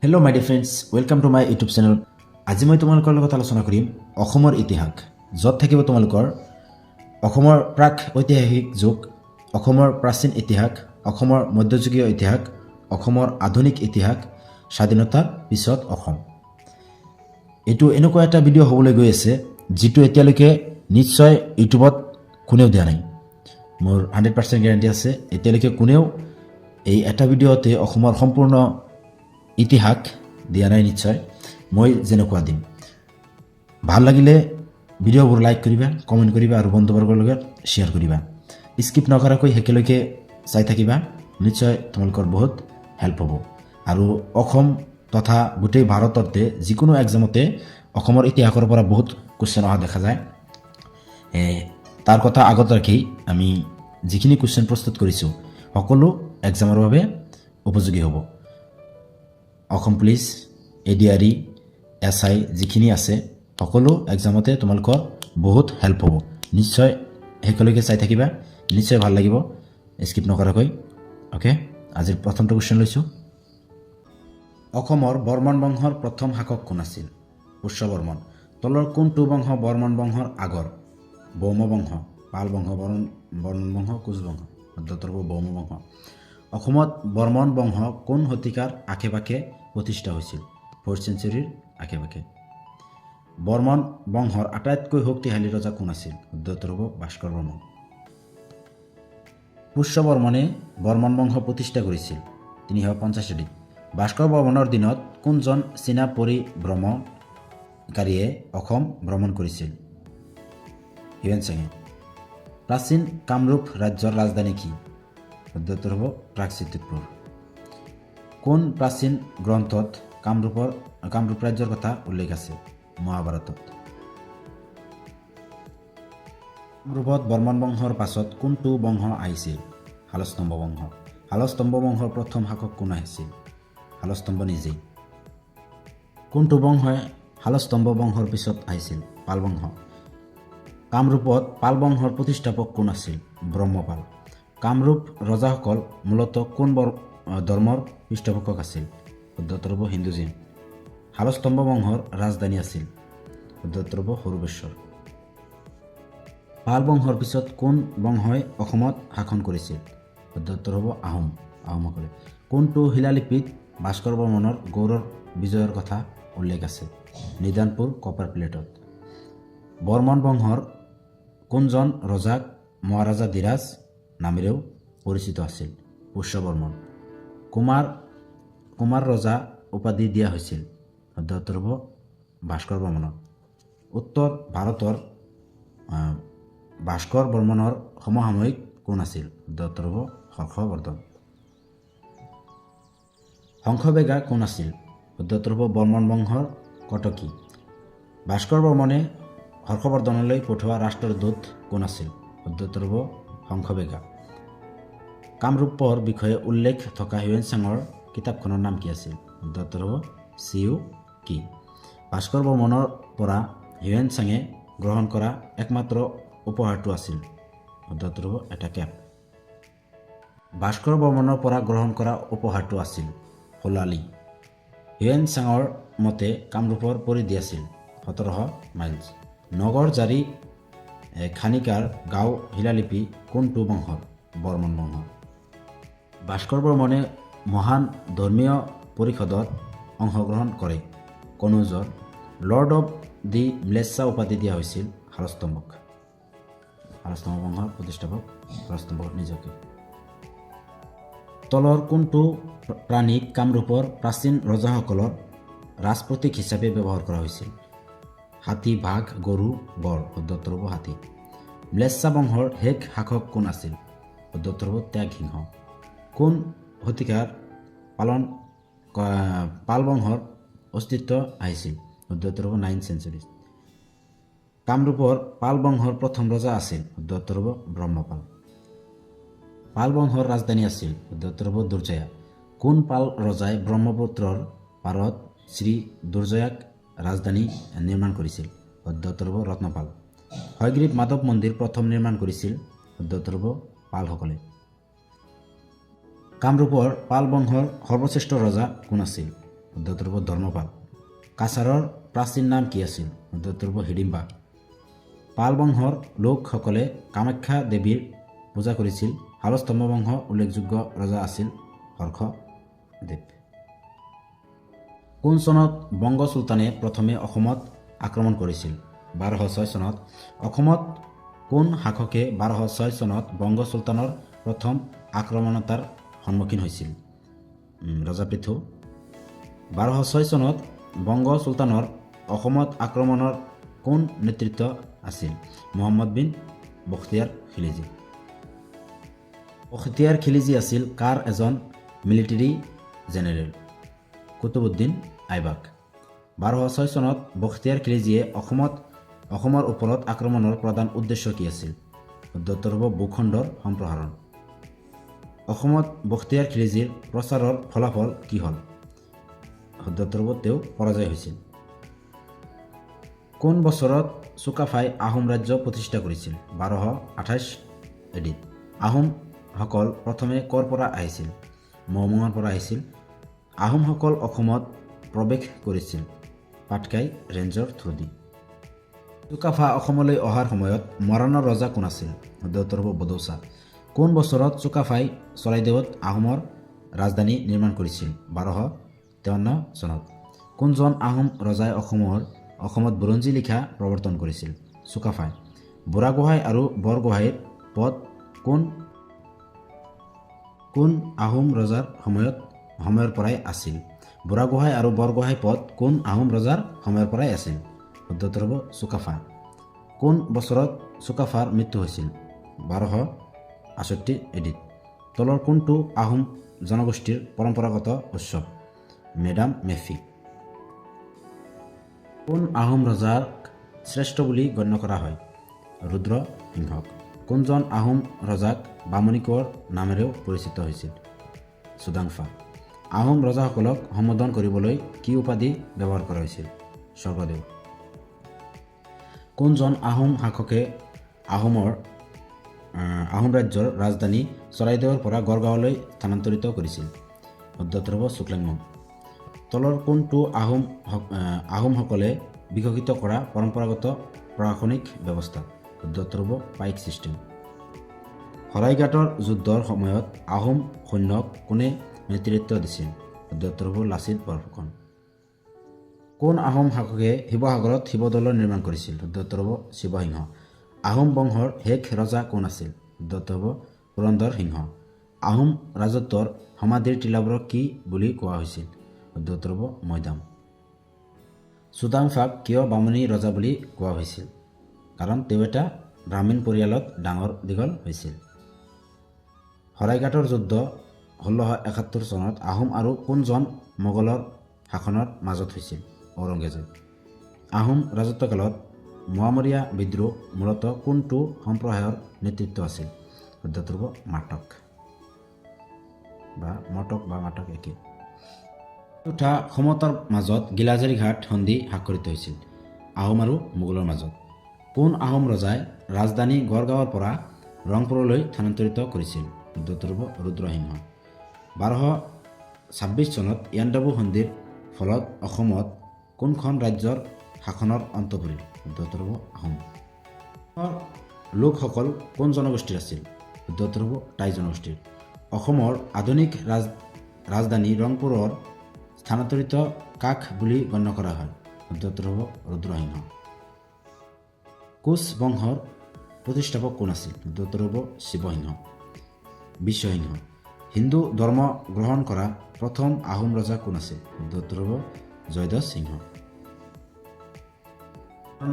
Hello' my dear friends, welcome to my YouTube channel. আজি মই তোমালোকৰ লগত আলোচনা কৰিম অসমৰ ইতিহাস, য'ত থাকিব তোমালোকৰ অসমৰ প্ৰাক ঐতিহাসিক যুগ, অসমৰ প্ৰাচীন ইতিহাস, অসমৰ মধ্যযুগীয় ইতিহাস, অসমৰ আধুনিক ইতিহাস, স্বাধীনতাৰ পিছত অসম। এইটো এনেকুৱা এটা ভিডিঅ' হ'বলৈ গৈ আছে যিটো এতিয়ালৈকে নিশ্চয় ইউটিউবত কোনেও দিয়া নাই। মোৰ 100% গেৰাণ্টি আছে, এতিয়ালৈকে কোনেও এই এটা ভিডিঅ'তে অসমৰ সম্পূৰ্ণ ইতিহাস দিয়া নাই। নিশ্চয় মই যেনেকুৱা দিম। ভাল লাগিলে ভিডিঅ'বোৰ লাইক কৰিবা, কমেণ্ট কৰিবা আৰু বন্ধুবৰ্গৰ লগত শ্বেয়াৰ কৰিবা। স্কিপ নকৰাকৈ একেলগে চাই থাকিবা, নিশ্চয় তোমালোকৰ বহুত হেল্প হ'ব। আৰু অসম তথা গোটেই ভাৰততে যিকোনো এক্সামতে অসমৰ ইতিহাসৰ পৰা বহুত কুৱেশ্যন অহা দেখা যায়। তাৰ কথা আগত ৰাখি আমি যিখিনি কুৱেশ্যন প্ৰস্তুত কৰিছোঁ সকলো এক্সামৰ বাবে উপযোগী হ'ব। অসম পুলিচ, ADRE, SI যিখিনি আছে সকলো এক্সামতে তোমালোকৰ বহুত হেল্প হ'ব। নিশ্চয় একেলগে চাই থাকিবা, নিশ্চয় ভাল লাগিব স্কিপ নকৰাকৈ। অ'কে, আজিৰ প্ৰথমটো কুৱেশ্যন লৈছোঁ। অসমৰ বৰ্মন বংশৰ প্ৰথম শাসক কোন আছিল? পুষ্যবৰ্মন। তলৰ কোনটো বংশ বৰ্মন বংশৰ আগৰ? ভৌম বংশ, পাল বংশ, বৰ্মন বংশ, কোচ বংশ। উত্তৰ হ'ব ভৌম বংশ। অসমত বৰ্মন বংশ কোন শতিকাৰ আশে পাশে প্ৰতিষ্ঠা হৈছিল? 4th চেঞ্চুৰীৰ আশে পাশে। বৰ্মন বংশৰ আটাইতকৈ শক্তিশালী ৰজা কোন আছিল? উত্তৰ হ'ব ভাস্কৰ বৰ্মন। পুষ্যবৰ্মনে বৰ্মন বংশ প্ৰতিষ্ঠা কৰিছিল 350 AD। ভাস্কৰ বৰ্মনৰ দিনত কোনজন চীনা পৰিভ্ৰমণকাৰীয়ে অসম ভ্ৰমণ কৰিছিল? হিউৱেন চাঙে। প্ৰাচীন কামৰূপ ৰাজ্যৰ ৰাজধানী কি? উত্তৰ হ'ব প্ৰাগজ্যোতিষপুৰ। কোন প্ৰাচীন গ্ৰন্থত কামৰূপ ৰাজ্যৰ কথা উল্লেখ আছে? মহাভাৰতত। কামৰূপত বৰ্মন বংশৰ পাছত কোনটো বংশ আহিছিল? শালস্তম্ভ বংশ। শালস্তম্ভ বংশৰ প্ৰথম শাসক কোন আহিছিল? শালস্তম্ভ নিজেই। কোনটো বংশই শালস্তম্ভ বংশৰ পিছত আহিছিল? পাল বংশ। কামৰূপত পাল বংশৰ প্ৰতিষ্ঠাপক কোন আছিল? ব্ৰহ্মপাল। কামৰূপ ৰজাসকল মূলতঃ কোন ধৰ্মৰ পৃষ্ঠপোষক আছিল? উত্তৰ হ'ব হিন্দুজিম। শালস্তম্ভ বংশৰ ৰাজধানী আছিল? উত্তৰ হ'ব হৰূপেশ্বৰ। পাল বংশৰ পিছত কোন বংশই অসমত শাসন কৰিছিল? উত্তৰ হ'ব আহোমসকলে। কোনটো শিলালিপিত ভাস্কৰ বৰ্মনৰ গৌড়ৰ বিজয়ৰ কথা উল্লেখ আছে? নিদানপুৰ কপাৰ প্লেটত। বৰ্মন বংশৰ কোনজন ৰজাক মহাৰাজা ধীৰাজ নামেৰেও পৰিচিত আছিল? পুষ্যবৰ্মন। কুমাৰ ৰজা উপাধি দিয়া হৈছিল? উত্তৰ হ'ব ভাস্কৰ বৰ্মনক। উত্তৰ ভাৰতৰ ভাস্কৰ বৰ্মনৰ সমসাময়িক কোন আছিল? উত্তৰ হ'ব হৰ্ষবৰ্ধন। হংসবেগা কোন আছিল? উত্তৰ হ'ব বৰ্মন বংশৰ কটকী। ভাস্কৰ বৰ্মনে হৰ্ষবৰ্ধনলৈ পঠোৱা ৰাষ্ট্ৰদূত কোন আছিল? উত্তৰ হ'ব হংসবেগা। কামৰূপৰ বিষয়ে উল্লেখ থকা হিউৱেন চাঙৰ কিতাপখনৰ নাম কি আছিল? উত্তৰ হ'ব চিউ কি। ভাস্কৰ বৰ্মনৰ পৰা হিউৱেন চাঙে গ্ৰহণ কৰা একমাত্ৰ উপহাৰটো আছিল? উত্তৰ হ'ব এটা কেপ। ভাস্কৰ বৰ্মনৰ পৰা গ্ৰহণ কৰা উপহাৰটো আছিল শলালী। হিউৱেন চাঙৰ মতে কামৰূপৰ পৰিধি আছিল 1700 মাইলছ। নগৰ জাৰি খানিকাৰ গাঁও শিলালিপি কোনটো বংশৰ? বৰ্মন বংশ। ভাস্কৰ বৰ্মনে মহান ধৰ্মীয় পৰিষদত অংশগ্ৰহণ কৰে কনৌজৰ। লৰ্ড অৱ দি ম্লেচ্ছা উপাধি দিয়া হৈছিল শালস্তম্ভক। শালস্তম্ভ বংশৰ প্ৰতিষ্ঠাপক শালস্তম্ভ নিজকে। তলৰ কোনটো প্ৰাণীক কামৰূপৰ প্ৰাচীন ৰজাসকলৰ ৰাজপ্ৰতীক হিচাপে ব্যৱহাৰ কৰা হৈছিল? হাতী, বাঘ, গৰু, গড়। উত্তৰ হ'ব হাতী। ম্লেচ্ছা বংশৰ শেষ শাসক কোন আছিল? উত্তৰ হ'ব ত্যাগসিংহ। কোন শতিকাৰ পাল বংশৰ অস্তিত্ব আহিছিল? উত্তৰ হ'ব 9th চেঞ্চুৰী। কামৰূপৰ পাল বংশৰ প্ৰথম ৰজা আছিল? উত্তৰ হ'ব ব্ৰহ্মপাল। পাল বংশৰ ৰাজধানী আছিল? উত্তৰ হ'ব দুৰ্জয়া। কোন পাল ৰজাই ব্ৰহ্মপুত্ৰৰ পাৰত শ্ৰী দুৰ্জয়াক ৰাজধানী নিৰ্মাণ কৰিছিল? উত্তৰ হ'ব ৰত্নপাল। হয়গ্ৰীৱ মাধৱ মন্দিৰ প্ৰথম নিৰ্মাণ কৰিছিল? উত্তৰ হ'ব পালসকলে। কামৰূপৰ পাল বংশৰ সৰ্বশ্ৰেষ্ঠ ৰজা কোন আছিল? শুদ্ধ উত্তৰ হ'ব ধৰ্মপাল। কাছাৰৰ প্ৰাচীন নাম কি আছিল? শুদ্ধ উত্তৰ হ'ব হিডিম্বা। পাল বংশৰ লোকসকলে কামাখ্যা দেৱীৰ পূজা কৰিছিল। শালস্তম্ভ বংশৰ উল্লেখযোগ্য ৰজা আছিল হৰ্ষদেৱ। কোন চনত বংগ চুলতানে প্ৰথমে অসমত আক্ৰমণ কৰিছিল? 1206 চনত। অসমত কোন শাসকে 1206 চনত বংগ চুলতানৰ প্ৰথম আক্ৰমণতাৰ সন্মুখীন হৈছিল? ৰজা পৃথু। 1206 চনত বংগ চুলতানৰ অসমত আক্ৰমণৰ কোন নেতৃত্ব আছিল? মহম্মদ বিন বখতিয়াৰ খিলিজি। বখতিয়াৰ খিলিজি আছিল কাৰ এজন মিলিটাৰী জেনেৰেল? কুতুবুদ্দিন আইবাক। 1206 চনত বখতিয়াৰ খিলিজিয়ে অসমৰ ওপৰত আক্ৰমণৰ প্ৰধান উদ্দেশ্য কি আছিল? শুদ্ধ উত্তৰ হ'ব ভূখণ্ডৰ সম্প্ৰসাৰণ। অসমত বখতিয়াৰ খিলিজিৰ প্ৰচাৰৰ ফলাফল কি হ'ল? শুদ্ধ উত্তৰ হ'ব তেওঁ পৰাজয় হৈছিল। কোন বছৰত চুকাফাই আহোম ৰাজ্য প্ৰতিষ্ঠা কৰিছিল? 1228 এডিত। আহোমসকল প্ৰথমে ক'ৰ পৰা আহিছিল? মহমুঙৰ পৰা আহিছিল। আহোমসকল অসমত প্ৰৱেশ কৰিছিল পাটকাই ৰেঞ্জৰ থ্ৰুদি। চুকাফা অসমলৈ অহাৰ সময়ত মৰাণৰ ৰজা কোন আছিল? শুদ্ধ উত্তৰ হ'ব বদৌচা। কোন বছৰত চুকাফাই চৰাইদেউত আহোমৰ ৰাজধানী নিৰ্মাণ কৰিছিল? 1253 চনত। কোনজন আহোম ৰজাই অসমত বুৰঞ্জী লিখা প্ৰৱৰ্তন কৰিছিল? চুকাফাই। বুঢ়াগোহাঁই আৰু বৰগোহাঁইৰ পদ কোন আহোম ৰজাৰ সময়ৰ পৰাই আছিল? বুঢ়াগোহাঁই আৰু বৰগোহাঁই পদ কোন আহোম ৰজাৰ সময়ৰ পৰাই আছিল? শুদ্ধ উত্তৰ হ'ব চুকাফা। কোন বছৰত চুকাফাৰ মৃত্যু হৈছিল? 1268 এডিত। তলৰ কোনটো আহোম জনগোষ্ঠীৰ পৰম্পৰাগত উৎসৱ? মেডাম মেফি। কোন আহোম ৰজাক শ্ৰেষ্ঠ বুলি গণ্য কৰা হয়? ৰুদ্ৰ সিংহক। কোনজন আহোম ৰজাক বামুণী কোঁৱৰ নামেৰেও পৰিচিত হৈছিল? চুডাংফা। আহোম ৰজাসকলক সম্বোধন কৰিবলৈ কি উপাধি ব্যৱহাৰ কৰা হৈছিল? স্বৰ্গদেউ। কোনজন আহোম শাসকে আহোম ৰাজ্যৰ ৰাজধানী চৰাইদেউৰ পৰা গড়গাঁৱলৈ স্থানান্তৰিত কৰিছিল? শুদ্ধ উত্তৰ হ'ব চুকলেংমুং। তলৰ কোনটো আহোমসকলে বিকশিত কৰা পৰম্পৰাগত প্ৰশাসনিক ব্যৱস্থা? শুদ্ধ উত্তৰ হ'ব পাইক ছিষ্টেম। শৰাইঘাটৰ যুদ্ধৰ সময়ত আহোম সৈন্যক কোনে নেতৃত্ব দিছিল? শুদ্ধ উত্তৰ হ'ব লাচিত বৰফুকন। কোন আহোম শাসকে শিৱসাগৰত শিৱদৌল নিৰ্মাণ কৰিছিল? শুদ্ধ উত্তৰ হ'ব শিৱসিংহ। আহোম বংশৰ শেষ ৰজা কোন আছিল? শুদ্ধ উত্তৰ হ'ব পুৰন্দৰ সিংহ। আহোম ৰাজত্বৰ সমাধিৰ টিলাবোৰক কি বুলি কোৱা হৈছিল? শুদ্ধ উত্তৰ হ'ব মৈদাম। চুডাংফাক কিয় বামুণী ৰজা বুলি কোৱা হৈছিল? কাৰণ তেওঁ এটা ব্ৰাহ্মণ পৰিয়ালত ডাঙৰ দীঘল হৈছিল। শৰাইঘাটৰ যুদ্ধ 1671 চনত আহোম আৰু কোনজন মোগলৰ শাসনৰ মাজত হৈছিল? ঔৰংগজেব। আহোম ৰাজত্বকালত মোৱামৰীয়া বিদ্ৰোহ মূলতঃ কোনটো সম্প্ৰদায়ৰ নেতৃত্ব আছিল? শুদ্ধ উত্তৰ হ'ব মাটক বা মাটক একে। দুটা সমতাৰ মাজত গিলাজাৰী ঘাট সন্ধি স্বাক্ষৰিত হৈছিল? আহোম আৰু মোগলৰ মাজত। কোন আহোম ৰজাই ৰাজধানী গড়গাঁৱৰ পৰা ৰংপুৰলৈ স্থানান্তৰিত কৰিছিল? শুদ্ধ উত্তৰ হ'ব ৰুদ্ৰসিংহ। 1226 চনত ইয়াণ্ডাবু সন্ধিৰ ফলত অসমত কোনখন ৰাজ্যৰ শাসনৰ অন্ত পৰিল? শুদ্ধ উত্তৰ হ'ব আহোম। লোকসকল কোন জনগোষ্ঠীৰ আছিল? শুদ্ধ উত্তৰ হ'ব টাই জনগোষ্ঠীৰ। অসমৰ আধুনিক ৰাজধানী ৰংপুৰৰ স্থানান্তৰিত কাক বুলি গণ্য কৰা হয়? শুদ্ধ উত্তৰ হ'ব ৰুদ্ৰসিংহ। কোচ বংশৰ প্ৰতিষ্ঠাপক কোন আছিল? শুদ্ধ উত্তৰ হ'ব শিৱসিংহ। বিশ্বসিংহ। হিন্দু ধৰ্ম গ্ৰহণ কৰা প্ৰথম আহোম ৰজা কোন আছিল? শুদ্ধ উত্তৰ হ'ব জয়ধ্বজ সিংহ।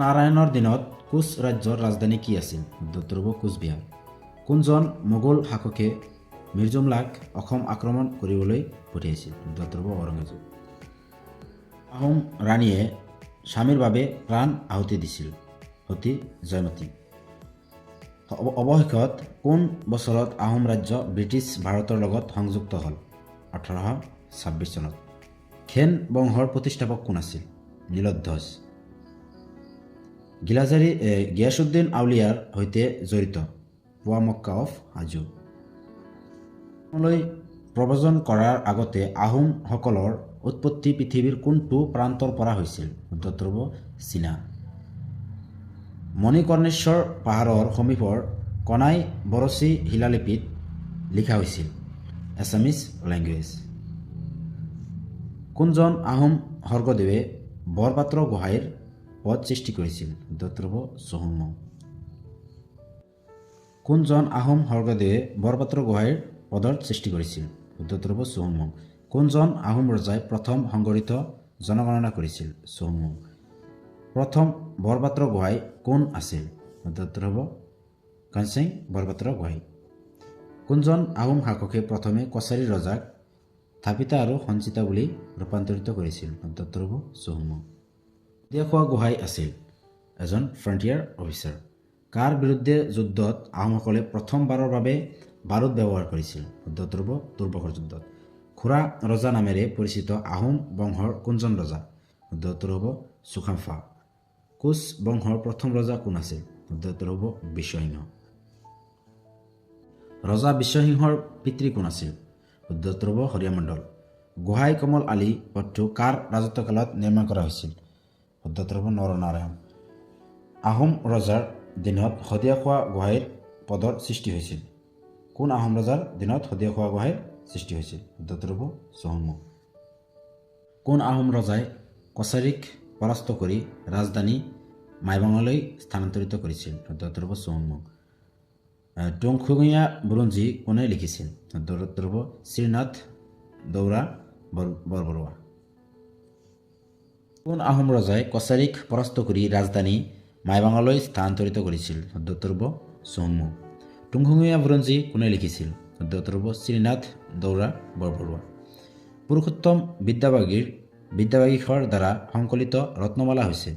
নাৰায়ণৰ দিনত কোচ ৰাজ্যৰ ৰাজধানী কি আছিল? শুদ্ধ উত্তৰ হ'ব কোচবিহাৰ। কোনজন মোগল শাসকে মিৰ্জুমলাক অসম আক্ৰমণ কৰিবলৈ পঠিয়াইছিল? শুদ্ধ উত্তৰ হ'ব ঔৰংগজেব। আহোম ৰাণীয়ে স্বামীৰ বাবে প্ৰাণ আহুতি দিছিল? সতী জয়মতী। অৱশেষত কোন বছৰত আহোম ৰাজ্য ব্ৰিটিছ ভাৰতৰ লগত সংযুক্ত হ'ল? 1826 চনত। খেন বংশৰ প্ৰতিষ্ঠাপক কোন আছিল? নীলধ্বজ। গিয়াছুদ্দিন আউলিয়াৰ সৈতে জড়িত পোৱা মক্কা অফ হাজো অসমলৈ প্ৰব্ৰজন কৰাৰ আগতে আহোমসকলৰ উৎপত্তি পৃথিৱীৰ কোনটো প্ৰান্তৰ পৰা হৈছিল? উত্তৰটো হ'ব চীনা। মণিকৰ্ণেশ্বৰ পাহাৰৰ সমীপৰ কণাই বৰচী শিলালিপিত লিখা হৈছিল? Assamese language. কোনজন আহোম স্বৰ্গদেৱে বৰপাত্ৰ গোহাঁইৰ পদ সৃষ্টি কৰিছিল? উত্তৰটো হ'ব চুহুংমুং। কোনজন আহোম স্বৰ্গদেৱে বৰপাত্ৰ গোহাঁইৰ পদৰ সৃষ্টি কৰিছিল? উত্তৰটো হ'ব চুহুংমুং। কোনজন আহোম ৰজাই প্ৰথম সংগঠিত জনগণনা কৰিছিল? চুহুংমুং। প্ৰথম বৰপাত্ৰ গোহাঁই কোন আছিল? উত্তৰটো হ'ব কনচেং বৰপাত্ৰ গোহাঁই। কোনজন আহোম শাসকে প্ৰথমে কছাৰী ৰজাক থাপিতা আৰু সঞ্চিতা বুলি ৰূপান্তৰিত কৰিছিল? উত্তৰটো হ'ব চুহুংমুং। শদিয়াখোৱা গোহাঁই আছিল এজন ফ্ৰণ্টিয়াৰ অফিচাৰ। কাৰ বিৰুদ্ধে যুদ্ধত আহোমসকলে প্ৰথমবাৰৰ বাবে বাৰুদ ব্যৱহাৰ কৰিছিল? উত্তৰটো হ'ব তুৰ্বকৰ যুদ্ধত। খুৰা ৰজা নামেৰে পৰিচিত আহোম বংশৰ কোনজন ৰজা? উত্তৰটো হ'ব চুকাম্ফা। কোচ বংশৰ প্ৰথম ৰজা কোন আছিল? উত্তৰটো হ'ব বিশ্বসিংহ। ৰজা বিশ্বসিংহৰ পিতৃ কোন আছিল? উত্তৰটো হ'ব হৰিয়া মণ্ডল। গোহাঁই কমল আলি পথটো কাৰ ৰাজত্বকালত নিৰ্মাণ কৰা হৈছিল? উত্তৰটো হ'ব নৰনাৰায়ণ। আহোম ৰজাৰ দিনত শদিয়াখোৱা গোহাঁইৰ পদৰ সৃষ্টি হৈছিল? কোন আহোম ৰজাৰ দিনত শদিয়াখোৱা গোহাঁইৰ সৃষ্টি হৈছিল? উত্তৰটো হ'ব চুহুংমুং। কোন আহোম ৰজাই কছাৰীক পৰাস্ত কৰি ৰাজধানী মাইবাঙলৈ স্থানান্তৰিত কৰিছিল? উত্তৰটো হ'ব চুহুংমুং। টুংখুঙীয়া বুৰঞ্জী কোনে লিখিছিল? উত্তৰটো হ'ব শ্ৰীনাথ দৌৰা বৰবৰুৱা। কোন আহোম ৰজাই কছাৰীক পৰাস্ত কৰি ৰাজধানী মাইবাঙলৈ স্থানান্তৰিত কৰিছিল? উত্তৰটো হ'ব চুহুংমুং। টুংখুঙীয়া বুৰঞ্জী কোনে লিখিছিল? উত্তৰটো হ'ব শ্ৰীনাথ দৌৰা বৰবৰুৱা। পুৰুষোত্তম বিদ্যাবাগীশৰ দ্বাৰা সংকলিত ৰত্নমালা হৈছে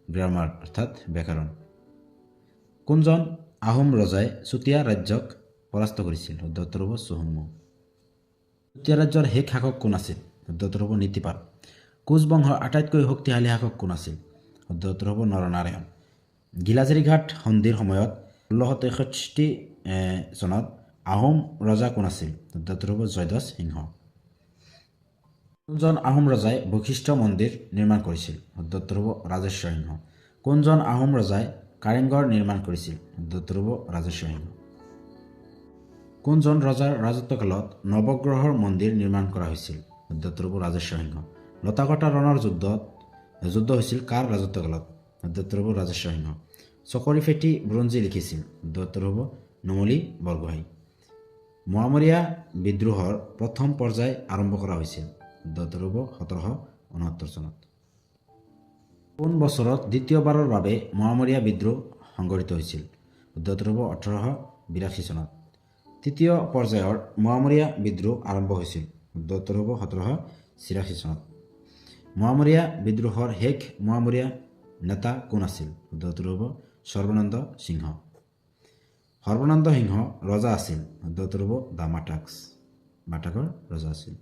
গ্ৰামাৰ অৰ্থাৎ ব্যাকৰণ। কোনজন আহোম ৰজাই চুতীয়া ৰাজ্যক পৰাস্ত কৰিছিল? উত্তৰটো হ'ব চুহুংমুং। চুতীয়া ৰাজ্যৰ শেষ শাসক কোন আছিল? উত্তৰটো হ'ব নীতিপাল। কোচ বংশৰ আটাইতকৈ শক্তিশালী শাসক কোন আছিল? উত্তৰটো হ'ব নৰনাৰায়ণ। গিলাজেৰীঘাট সন্ধিৰ সময়ত 1663 চনত আহোম ৰজা কোন আছিল? উত্তৰটো হ'ব জয়ধ্বজ সিংহ। কোনজন আহোম ৰজাই বশিষ্ঠ মন্দিৰ নিৰ্মাণ কৰিছিল? উত্তৰটো হ'ব ৰাজেশ্বৰ সিংহ। কোনজন আহোম ৰজাই কাৰেংঘৰ নিৰ্মাণ কৰিছিল? উত্তৰটো হ'ব ৰাজেশ্বৰ সিংহ। কোনজন ৰজাৰ ৰাজত্বকালত নৱগ্ৰহৰ মন্দিৰ নিৰ্মাণ কৰা হৈছিল? উত্তৰটো হ'ব ৰাজেশ্বৰ সিংহ। লতাকটা ৰণৰ যুদ্ধ হৈছিল কাৰ ৰাজত্বকালত? উত্তৰটো হ'ব ৰাজেশ্বৰ সিংহ। চকৰি ফেটি বুৰঞ্জী লিখিছিল? উত্তৰটো হ'ব নুমলী বৰগোহাঁই। মোৱামৰীয়া বিদ্ৰোহৰ প্ৰথম পৰ্যায় আৰম্ভ কৰা হৈছিল? উত্তৰটো হ'ব 1769 চনত। কোন বছৰত দ্বিতীয়বাৰৰ বাবে মোৱামৰীয়া বিদ্ৰোহ সংঘটিত হৈছিল? উত্তৰটো হ'ব 1882 চনত। তৃতীয় পৰ্যায়ৰ মোৱামৰীয়া বিদ্ৰোহ আৰম্ভ হৈছিল? উত্তৰটো হ'ব 1786 চনত। মোৱামৰীয়া বিদ্ৰোহৰ শেষ মোৱামৰীয়া নেতা কোন আছিল? উত্তৰটো হ'ব সৰ্বানন্দ সিংহ। সৰ্বানন্দ সিংহ ৰজা আছিল? উত্তৰটো হ'ব মাটাকৰ ৰজা আছিল।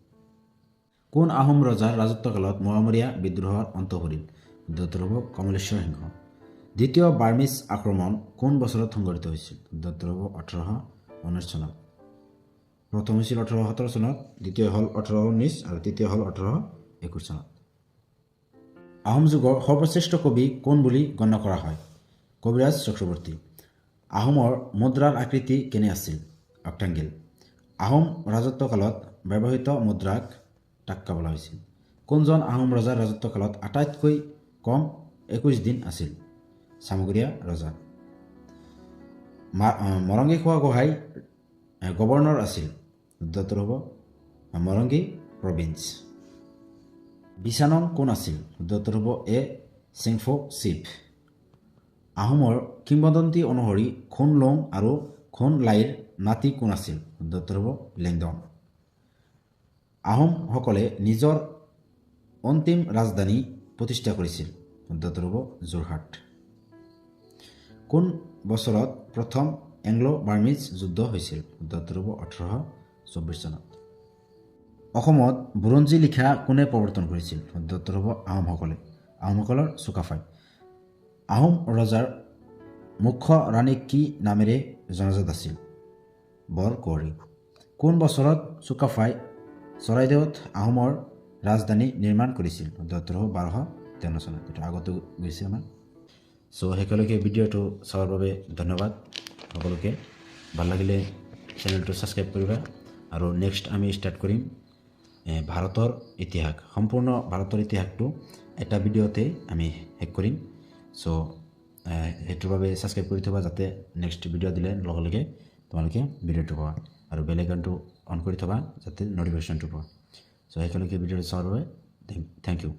কোন আহোম ৰজাৰ ৰাজত্বকালত মোৱামৰীয়া বিদ্ৰোহৰ অন্ত পৰিল? উত্তৰটো হ'ব কমলেশ্বৰ সিংহ। দ্বিতীয় বাৰ্মিজ আক্ৰমণ কোন বছৰত সংঘটিত হৈছিল? উত্তৰটো হ'ব 1819 চনত। প্ৰথম হৈছিল 1817 চনত, দ্বিতীয় হ'ল 1819 আৰু তৃতীয় হ'ল 1821 চনত। আহোম যুগৰ সৰ্বশ্ৰেষ্ঠ কবি কোন বুলি গণ্য কৰা হয়? কবিৰাজ চক্ৰৱৰ্তী। আহোমৰ মুদ্ৰাৰ আকৃতি কেনে আছিল? অক্টাংগেল। আহোম ৰাজত্বকালত ব্যৱহৃত মুদ্ৰাক টাক্কা বোলা হৈছিল। কোনজন আহোম ৰজাৰ ৰাজত্বকালত আটাইতকৈ কম 21 দিন আছিল? চামগুৰীয়া ৰজা। মৰংগীখোৱা গোহাঁই গভৰ্ণৰ আছিল? উত্তৰটো হ'ব মৰংগী প্ৰভিন্স। বিছানং কোন আছিল? উত্তৰটো হ'ব চেংফো চিফ। আহোমৰ কিংবদন্তি অনুসৰি খুনলুং আৰু খুনলাইৰ নাতি কোন আছিল? উত্তৰটো হ'ব লিংদং। আহোমসকলে নিজৰ অন্তিম ৰাজধানী প্ৰতিষ্ঠা কৰিছিল? উত্তৰটো হ'ব যোৰহাট। কোন বছৰত প্ৰথম এংলো বাৰ্মিজ যুদ্ধ হৈছিল? উত্তৰটো হ'ব 1824 চনত। অসমত বুৰঞ্জী লিখা কোনে প্ৰৱৰ্তন কৰিছিল? উত্তৰটো হ'ব আহোমসকলৰ চুকাফাই। আহোম ৰজাৰ মুখ্য ৰাণী কি নামেৰে জনাজাত আছিল? বৰকুঁৱৰী। কোন বছৰত চুকাফাই চৰাইদেউত আহোমৰ ৰাজধানী নিৰ্মাণ কৰিছিল 1213 চনত এইটো আগতো গৈছে আমাৰ চ' সেইকাৰণে ভিডিঅ'টো চোৱাৰ বাবে ধন্যবাদ সকলোকে ভাল লাগিলে চেনেলটো ছাবস্ক্ৰাইব কৰিবা আৰু নেক্সট আমি ষ্টাৰ্ট কৰিম ভাৰতৰ ইতিহাস সম্পূৰ্ণ ভাৰতৰ ইতিহাসটো এটা ভিডিঅ'তে আমি শেষ কৰিম চ' সেইটোৰ বাবে ছাবস্ক্ৰাইব কৰি থবা যাতে নেক্সট ভিডিঅ' দিলে লগে লগে তোমালোকে ভিডিঅ'টো পোৱা আৰু বেল আইকনটো অন কৰি থবা যাতে নটিফিকেশ্যনটো পোৱা চ' সেইকাৰণে ভিডিঅ'টো চোৱাৰ বাবে থেংক ইউ